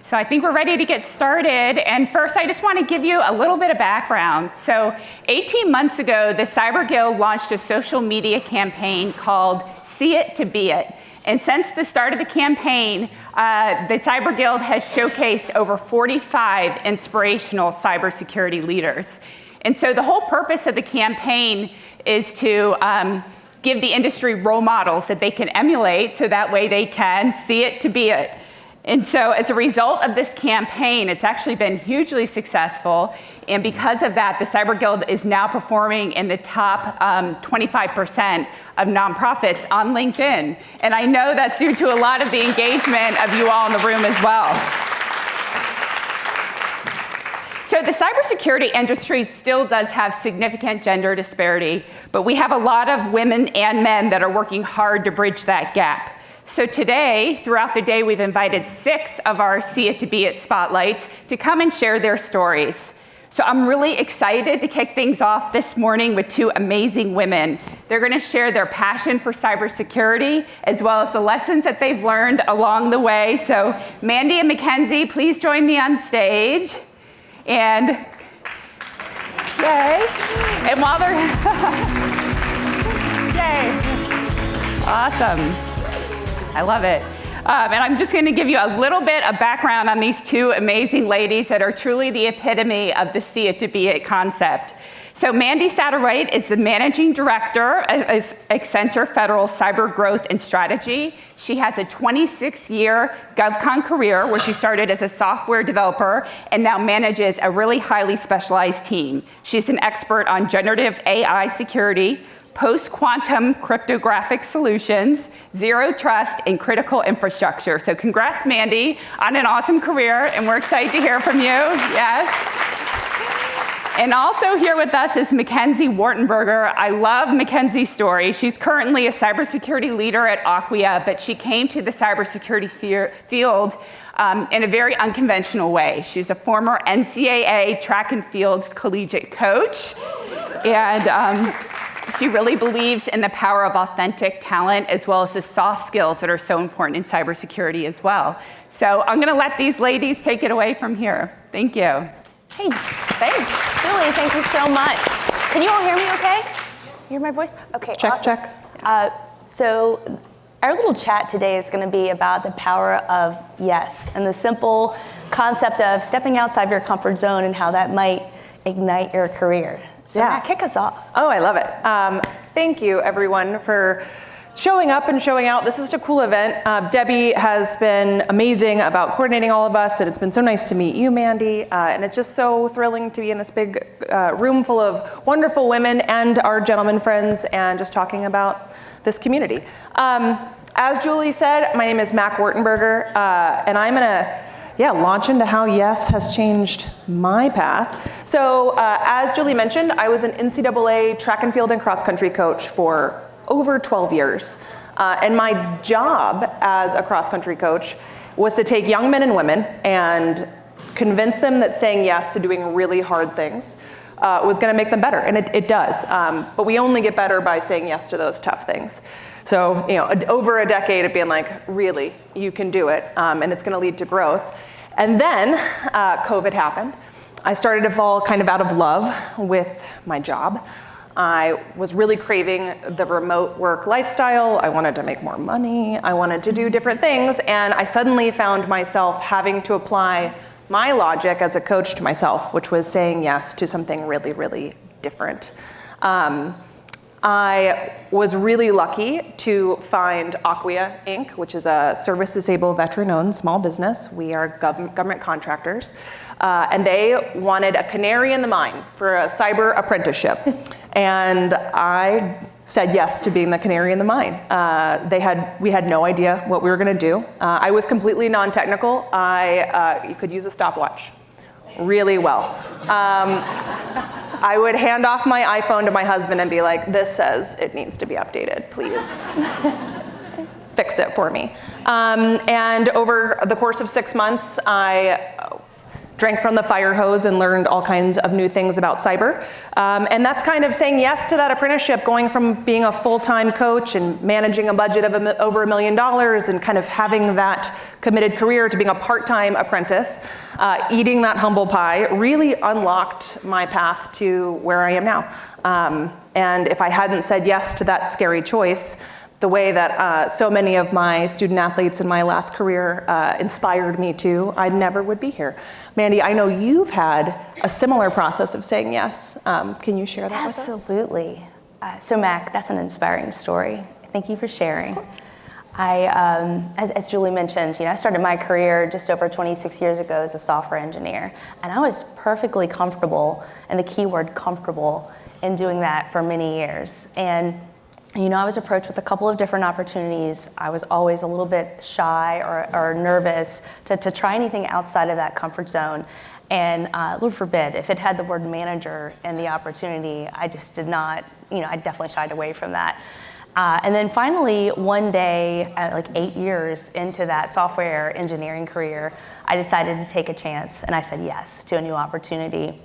So I think we're ready to get started. And first, I just want to give you a little bit of background. So 18 months ago, the Cyber Guild launched a social media campaign called See It to Be It. And since the start of the campaign, the Cyber Guild has showcased over 45 inspirational cybersecurity leaders. And so the whole purpose of the campaign is to give the industry role models that they can emulate so that way they can see it to be it. And so as a result of this campaign, it's actually been hugely successful. And because of that, the Cyber Guild is now performing in the top 25% of nonprofits on LinkedIn. And I know that's due to a lot of the engagement of you all in the room as well. So the cybersecurity industry still does have significant gender disparity, but we have a lot of women and men that are working hard to bridge that gap. So today, throughout the day, we've invited 6 of our See It to Be It spotlights to come and share their stories. So I'm really excited to kick things off this morning with 2 amazing women. They're going to share their passion for cybersecurity as well as the lessons that they've learned along the way. So Mandy and Mackenzie, please join me on stage. And yay! And while they're yay! Awesome. I love it. And I'm just going to give you a little bit of background on these 2 amazing ladies that are truly the epitome of the See It to Be It concept. So Mandy Satterwhite is the managing director of Accenture Federal Cyber Growth and Strategy. She has a 26-year GovCon career where she started as a software developer and now manages a really highly specialized team. She's an expert on generative AI security, post-quantum cryptographic solutions, zero trust, and critical infrastructure. So congrats, Mandy, on an awesome career, and we're excited to hear from you. Yes. And also here with us is Mackenzie Wartenberger. I love Mackenzie's story. She's currently a cybersecurity leader at Aquia, but she came to the cybersecurity field in a very unconventional way. She's a former NCAA track and field collegiate coach, and she really believes in the power of authentic talent as well as the soft skills that are so important in cybersecurity as well. So I'm going to let these ladies take it away from here. Thank you. Hey, thanks. Julie, thank you so much. Can you all hear me okay? Hear my voice? Okay, check, awesome. Check. So our little chat today is going to be about the power of yes and the simple concept of stepping outside your comfort zone and how that might ignite your career. So Matt, kick us off. Oh, I love it. Thank you, everyone, for showing up and showing out. This is such a cool event. Debbie has been amazing about coordinating all of us, and it's been so nice to meet you, Mandy. And it's just so thrilling to be in this big room full of wonderful women and our gentlemen friends and just talking about this community. As Julie said, my name is Mac Wartenberger, and I'm gonna launch into how yes has changed my path. So as Julie mentioned, I was an NCAA track and field and cross country coach for over 12 years. And my job as a cross country coach was to take young men and women and convince them that saying yes to doing really hard things was gonna make them better, and it does. But we only get better by saying yes to those tough things. So, over a decade of being like, really, you can do it, and it's gonna lead to growth. And then COVID happened. I started to fall kind of out of love with my job. I was really craving the remote work lifestyle. I wanted to make more money. I wanted to do different things, and I suddenly found myself having to apply my logic as a coach to myself, which was saying yes to something really, really different. I was really lucky to find Aquia, Inc., which is a service-disabled, veteran-owned small business. We are government contractors. And they wanted a canary in the mine for a cyber apprenticeship. And I said yes to being the canary in the mine. We had no idea what we were gonna do. I was completely non-technical. You could use a stopwatch really well. I would hand off my iPhone to my husband and be like, this says it needs to be updated, please. Fix it for me. And over the course of 6 months, I drank from the fire hose and learned all kinds of new things about cyber. And that's kind of saying yes to that apprenticeship, going from being a full-time coach and managing a budget of over $1 million and kind of having that committed career to being a part-time apprentice, eating that humble pie, really unlocked my path to where I am now. And if I hadn't said yes to that scary choice, the way that so many of my student athletes in my last career inspired me to, I never would be here. Mandy, I know you've had a similar process of saying yes. Can you share that with us? Absolutely. So Mac, that's an inspiring story. Thank you for sharing. As Julie mentioned, I started my career just over 26 years ago as a software engineer, and I was perfectly comfortable, and the key word comfortable, in doing that for many years. And I was approached with a couple of different opportunities. I was always a little bit shy or nervous to try anything outside of that comfort zone. And Lord forbid, if it had the word manager in the opportunity, I just did not, I definitely shied away from that. And then finally, one day, like 8 years into that software engineering career, I decided to take a chance, and I said yes to a new opportunity.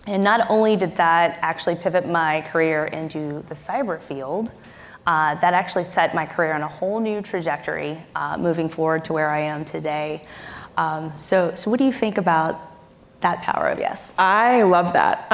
And not only did that actually pivot my career into the cyber field, that actually set my career on a whole new trajectory moving forward to where I am today. So what do you think about that power of yes? I love that.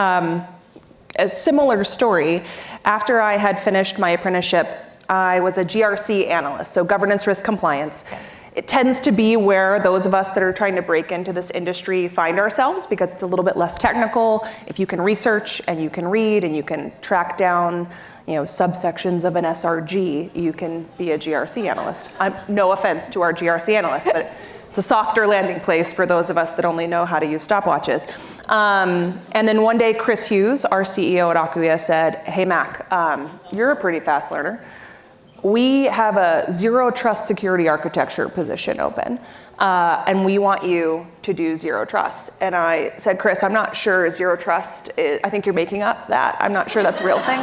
A similar story, after I had finished my apprenticeship, I was a GRC analyst, so governance risk compliance. Okay. It tends to be where those of us that are trying to break into this industry find ourselves, because it's a little bit less technical. If you can research and you can read and you can track down subsections of an SRG, you can be a GRC analyst. No offense to our GRC analysts, but it's a softer landing place for those of us that only know how to use stopwatches. And then one day, Chris Hughes, our CEO at Aquia, said, "Hey Mac, you're a pretty fast learner. We have a zero trust security architecture position open, and we want you to do zero trust." And I said, "Chris, I'm not sure zero trust I think you're making up that. I'm not sure that's a real thing."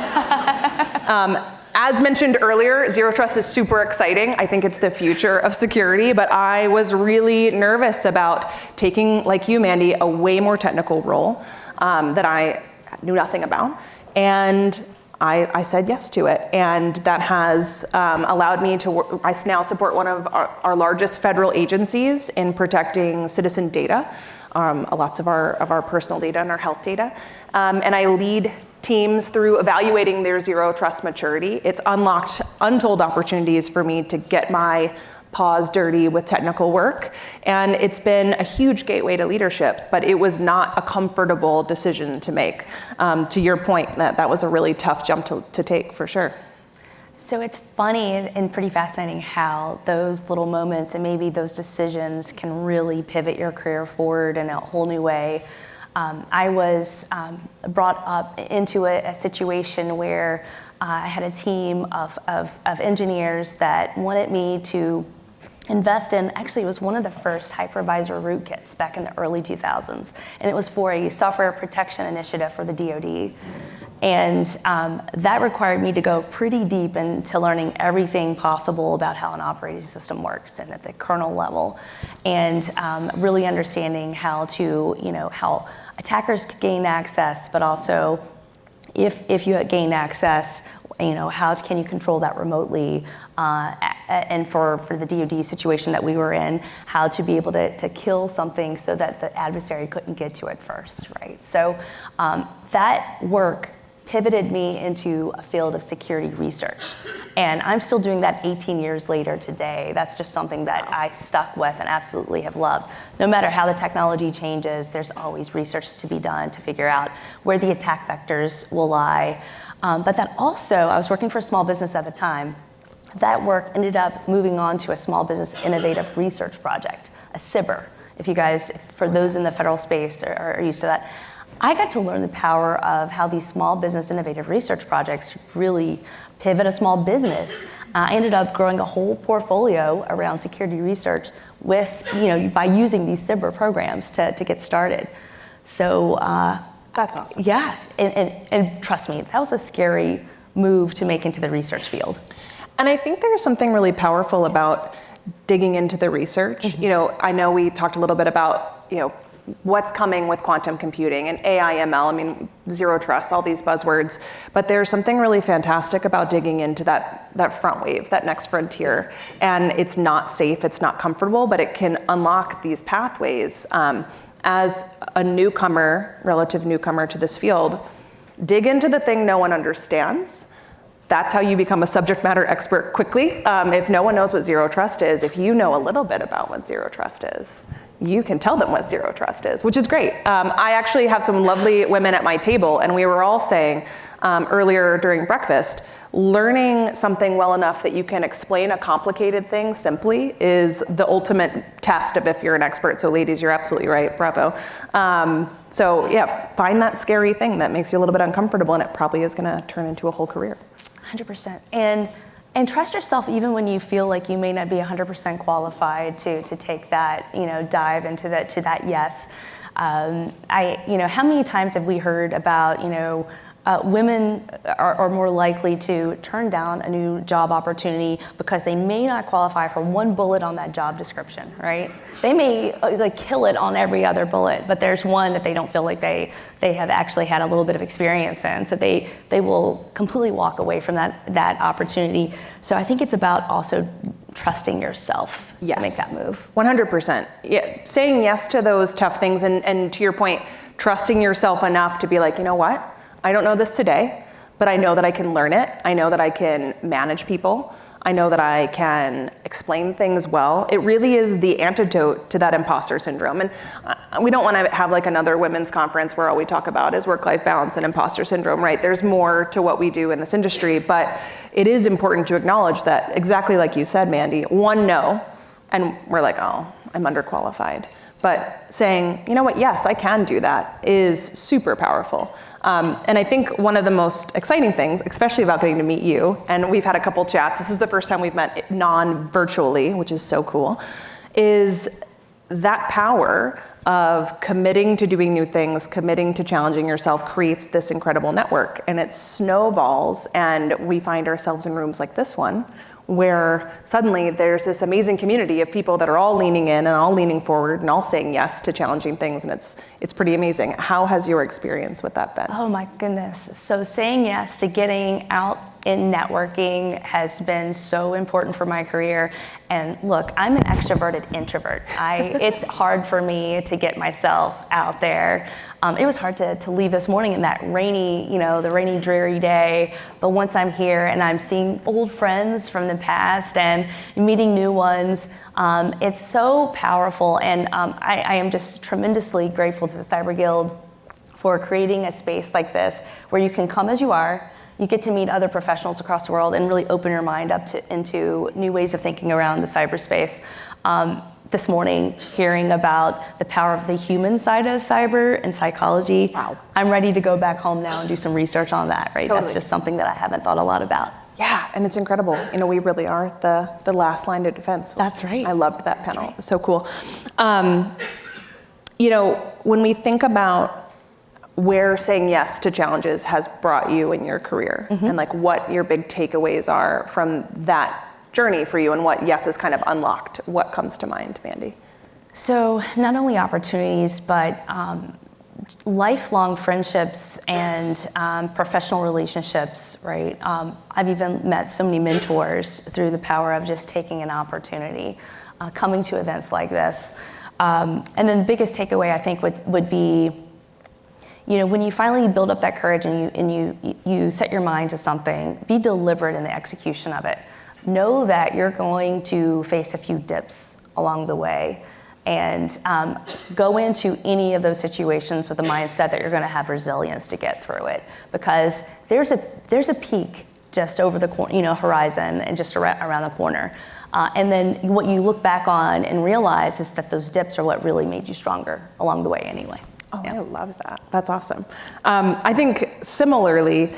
As mentioned earlier, zero trust is super exciting. I think it's the future of security, but I was really nervous about taking, like you, Mandy, a way more technical role that I knew nothing about. And I said yes to it, and that has allowed me to work. I now support one of our largest federal agencies in protecting citizen data, lots of our personal data and our health data, and I lead teams through evaluating their zero trust maturity. It's unlocked untold opportunities for me to get my paws dirty with technical work, and it's been a huge gateway to leadership, but it was not a comfortable decision to make. To your point, that was a really tough jump to take, for sure. So it's funny and pretty fascinating how those little moments and maybe those decisions can really pivot your career forward in a whole new way. I was brought up into a situation where I had a team of engineers that wanted me to invest in, actually it was one of the first hypervisor rootkits back in the early 2000s, and it was for a software protection initiative for the DoD. And that required me to go pretty deep into learning everything possible about how an operating system works and at the kernel level, and really understanding how how attackers could gain access, but also if you gain access, how can you control that remotely? And for the DoD situation that we were in, how to be able to kill something so that the adversary couldn't get to it first, right? So that work pivoted me into a field of security research. And I'm still doing that 18 years later today. That's just something that I stuck with and absolutely have loved. No matter how the technology changes, there's always research to be done to figure out where the attack vectors will lie. But that also, I was working for a small business at the time. That work ended up moving on to a small business innovative research project, a CIBR. If you guys, for those in the federal space are used to that, I got to learn the power of how these small business innovative research projects really pivot a small business. I ended up growing a whole portfolio around security research with, by using these CIBR programs to get started. So that's awesome. Yeah, and trust me, that was a scary move to make into the research field. And I think there's something really powerful about digging into the research. Mm-hmm. I know we talked a little bit about, what's coming with quantum computing and AI, ML, I mean, zero trust, all these buzzwords. But there's something really fantastic about digging into that front wave, that next frontier. And it's not safe, it's not comfortable, but it can unlock these pathways. As a newcomer, relative newcomer to this field, dig into the thing no one understands. That's how you become a subject matter expert quickly. If no one knows what zero trust is, if you know a little bit about what zero trust is, you can tell them what zero trust is, which is great. I actually have some lovely women at my table, and we were all saying earlier during breakfast, learning something well enough that you can explain a complicated thing simply is the ultimate test of if you're an expert. So ladies, you're absolutely right, bravo. So yeah, find that scary thing that makes you a little bit uncomfortable, and it probably is gonna turn into a whole career. 100%. And trust yourself even when you feel like you may not be 100% qualified to take that, dive into that yes. How many times have we heard about, women are more likely to turn down a new job opportunity because they may not qualify for one bullet on that job description, right? They may kill it on every other bullet, but there's one that they don't feel like they have actually had a little bit of experience in. So they will completely walk away from that opportunity. So I think it's about also trusting yourself to make that move. 100%. Yeah, saying yes to those tough things, and to your point, trusting yourself enough to be like, you know what? I don't know this today, but I know that I can learn it. I know that I can manage people. I know that I can explain things well. It really is the antidote to that imposter syndrome. And we don't want to have another women's conference where all we talk about is work-life balance and imposter syndrome, right? There's more to what we do in this industry, but it is important to acknowledge that, exactly like you said, Mandy, one no, and we're like, oh, I'm underqualified. But saying, you know what, yes, I can do that is super powerful. And I think one of the most exciting things, especially about getting to meet you, and we've had a couple chats, this is the first time we've met non-virtually, which is so cool, is that power of committing to doing new things, committing to challenging yourself creates this incredible network. And it snowballs, and we find ourselves in rooms like this one, where suddenly there's this amazing community of people that are all leaning in and all leaning forward and all saying yes to challenging things, and it's pretty amazing. How has your experience with that been? Oh my goodness. So saying yes to getting out in networking has been so important for my career. And look, I'm an extroverted introvert. It's hard for me to get myself out there. It was hard to leave this morning in that rainy, the rainy, dreary day. But once I'm here and I'm seeing old friends from the past and meeting new ones, it's so powerful. And I am just tremendously grateful to the Cyber Guild for creating a space like this where you can come as you are. You get to meet other professionals across the world and really open your mind up into new ways of thinking around the cyberspace. This morning, hearing about the power of the human side of cyber and psychology. Wow. I'm ready to go back home now and do some research on that, right? Totally. That's just something that I haven't thought a lot about. Yeah, and it's incredible. We really are the last line of defense. That's right. I loved that panel. It was so cool. When we think about where saying yes to challenges has brought you in your career, and what your big takeaways are from that journey for you, and what yes has kind of unlocked, what comes to mind, Mandy? So not only opportunities, but lifelong friendships and professional relationships, right? I've even met so many mentors through the power of just taking an opportunity, coming to events like this. And then the biggest takeaway I think would be, when you finally build up that courage and you set your mind to something, be deliberate in the execution of it. Know that you're going to face a few dips along the way, and go into any of those situations with the mindset that you're going to have resilience to get through it, because there's a peak just over the horizon and just around the corner. And then what you look back on and realize is that those dips are what really made you stronger along the way anyway. Oh, yeah. I love that. That's awesome. I think similarly,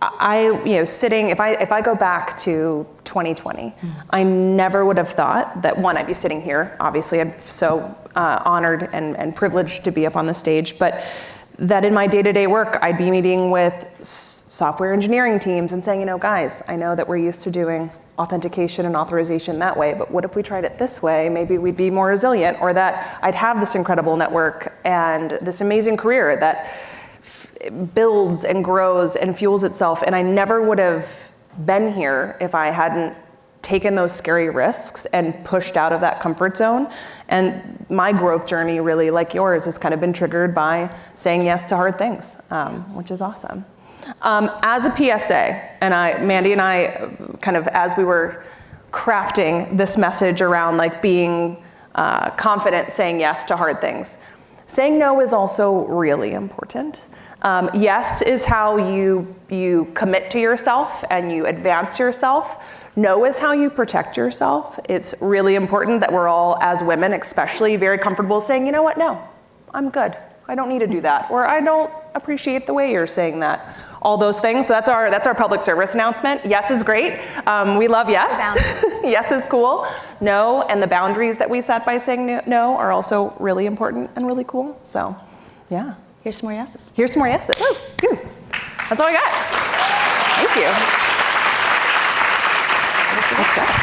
if I go back to 2020, I never would have thought that, one, I'd be sitting here. Obviously, I'm so honored and privileged to be up on the stage, but that in my day-to-day work, I'd be meeting with software engineering teams and saying, guys, I know that we're used to doing authentication and authorization that way, but what if we tried it this way? Maybe we'd be more resilient, or that I'd have this incredible network and this amazing career that builds and grows and fuels itself. And I never would have been here if I hadn't taken those scary risks and pushed out of that comfort zone. And my growth journey, really like yours, has kind of been triggered by saying yes to hard things, which is awesome. As a PSA, and Mandy and I kind of, as we were crafting this message around like being confident saying yes to hard things, saying no is also really important. Yes is how you commit to yourself and you advance yourself. No is how you protect yourself. It's really important that we're all, as women especially, very comfortable saying, you know what, no, I'm good. I don't need to do that. Or I don't appreciate the way you're saying that. All those things. So that's our public service announcement. Yes is great. We love yes. Yes is cool. No, and the boundaries that we set by saying no are also really important and really cool. So, yeah. Here's some more yeses. Here's some more yeses. Woo, phew. That's all I got. Thank you. Let's go.